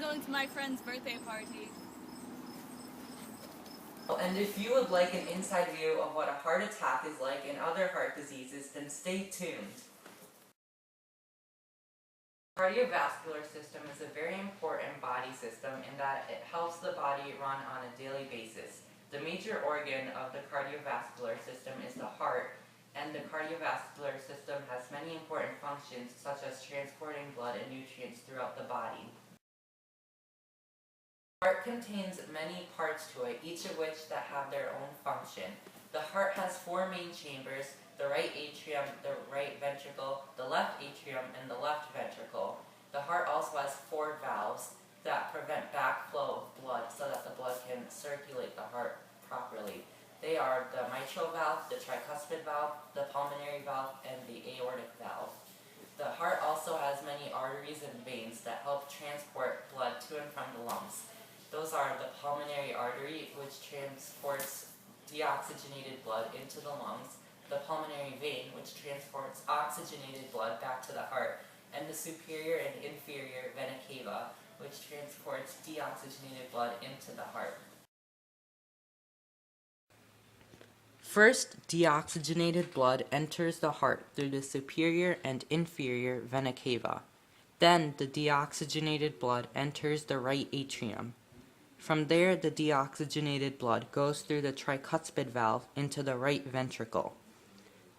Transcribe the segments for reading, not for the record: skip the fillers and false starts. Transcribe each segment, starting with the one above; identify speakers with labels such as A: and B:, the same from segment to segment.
A: going to my friend's birthday party.
B: And if you would like an inside view of what a heart attack is like in other heart diseases, then stay tuned. The cardiovascular system is a very important body system in that it helps the body run on a daily basis. The major organ of the cardiovascular system is the heart, and the cardiovascular system has many important functions such as transporting blood and nutrients throughout the body. The heart contains many parts to it, each of which that have their own function. The heart has four main chambers: the right atrium, the right ventricle, the left atrium, and the left ventricle. The heart also has four valves that prevent backflow of blood so that the blood can circulate the heart properly. They are the mitral valve, the tricuspid valve, the pulmonary valve, and the aortic valve. The heart also has many arteries and veins that help transport blood to and from the lungs. Those are the pulmonary artery, which transports deoxygenated blood into the lungs, the pulmonary vein, which transports oxygenated blood back to the heart, and the superior and inferior vena cava, which transports deoxygenated blood into the heart. First, deoxygenated blood enters the heart through the superior and inferior vena cava. Then, the deoxygenated blood enters the right atrium. From there, the deoxygenated blood goes through the tricuspid valve into the right ventricle.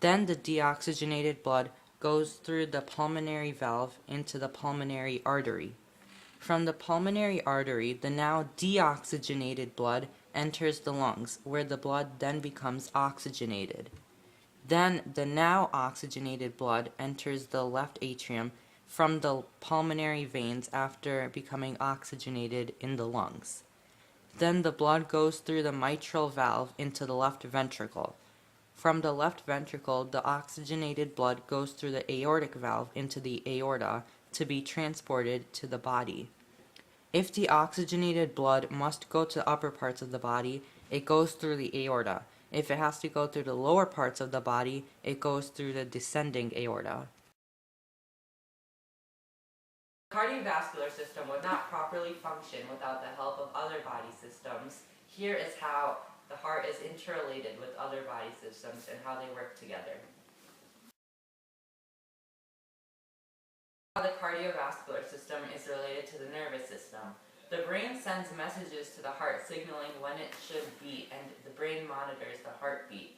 B: Then the deoxygenated blood goes through the pulmonary valve into the pulmonary artery. From the pulmonary artery, the now deoxygenated blood enters the lungs, where the blood then becomes oxygenated. Then the now oxygenated blood enters the left atrium from the pulmonary veins after becoming oxygenated in the lungs. Then the blood goes through the mitral valve into the left ventricle. From the left ventricle, the oxygenated blood goes through the aortic valve into the aorta to be transported to the body. If the oxygenated blood must go to the upper parts of the body, it goes through the aorta. If it has to go through the lower parts of the body, it goes through the descending aorta. The cardiovascular system would not properly function without the help of other body systems. Here is how the heart is interrelated with other body systems and how they work together. How the cardiovascular system is related to the nervous system. The brain sends messages to the heart signaling when it should beat, and the brain monitors the heartbeat.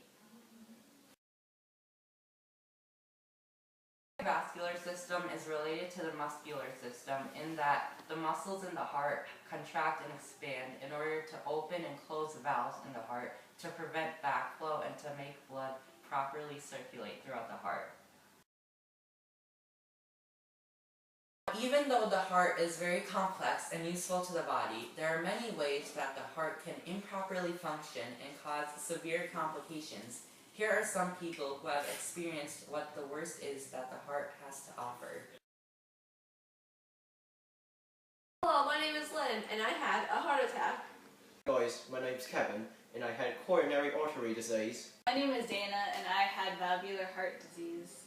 B: The vascular system is related to the muscular system in that the muscles in the heart contract and expand in order to open and close valves in the heart to prevent backflow and to make blood properly circulate throughout the heart. Even though the heart is very complex and useful to the body, there are many ways that the heart can improperly function and cause severe complications. Here are some people who have experienced what the worst is that the heart has to offer.
C: Hello, my name is Lynn, and I had a heart attack.
D: Guys, my name's Kevin, and I had coronary artery disease.
A: My name is Dana, and I had valvular heart disease.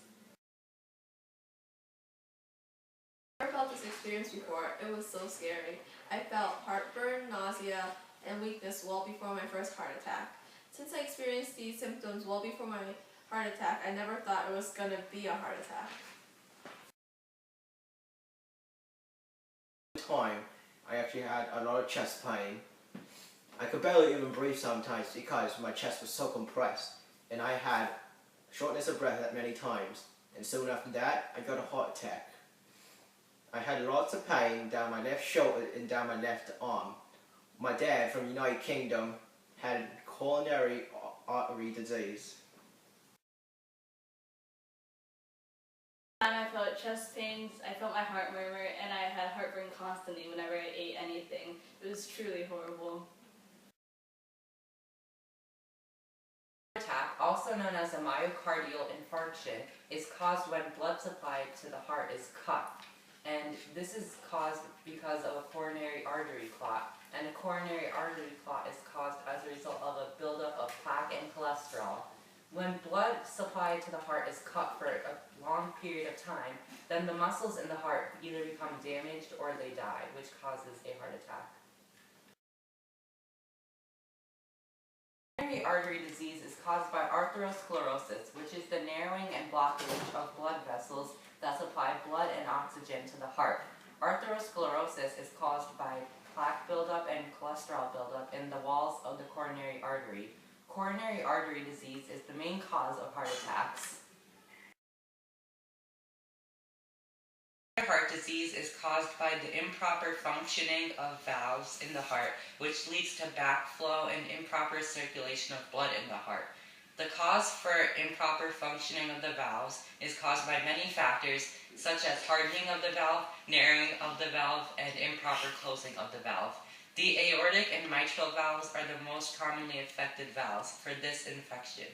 C: I've never felt this experience before. It was so scary. I felt heartburn, nausea, and weakness well before my first heart attack. Since I experienced these symptoms well before my heart attack, I never thought it was going to be a heart attack.
D: At the time, I actually had a lot of chest pain. I could barely even breathe sometimes because my chest was so compressed, and I had shortness of breath at many times. And soon after that, I got a heart attack. I had lots of pain down my left shoulder and down my left arm. My dad from the United Kingdom had coronary artery disease.
A: I felt chest pains, I felt my heart murmur, and I had heartburn constantly whenever I ate anything. It was truly horrible.
B: Attack, also known as a myocardial infarction, is caused when blood supply to the heart is cut. And this is caused because of a coronary artery clot. And a coronary artery clot is caused as a result of a buildup of plaque and cholesterol. When blood supply to the heart is cut for a long period of time, then the muscles in the heart either become damaged or they die, which causes a heart attack. Coronary artery disease is caused by atherosclerosis, which is the narrowing and blockage of blood vessels that supply blood and oxygen to the heart. Atherosclerosis is caused by plaque buildup and cholesterol buildup in the walls of the coronary artery. Coronary artery disease is the main cause of heart attacks. Heart disease is caused by the improper functioning of valves in the heart, which leads to backflow and improper circulation of blood in the heart. The cause for improper functioning of the valves is caused by many factors, such as hardening of the valve, narrowing of the valve, and improper closing of the valve. The aortic and mitral valves are the most commonly affected valves for this infection.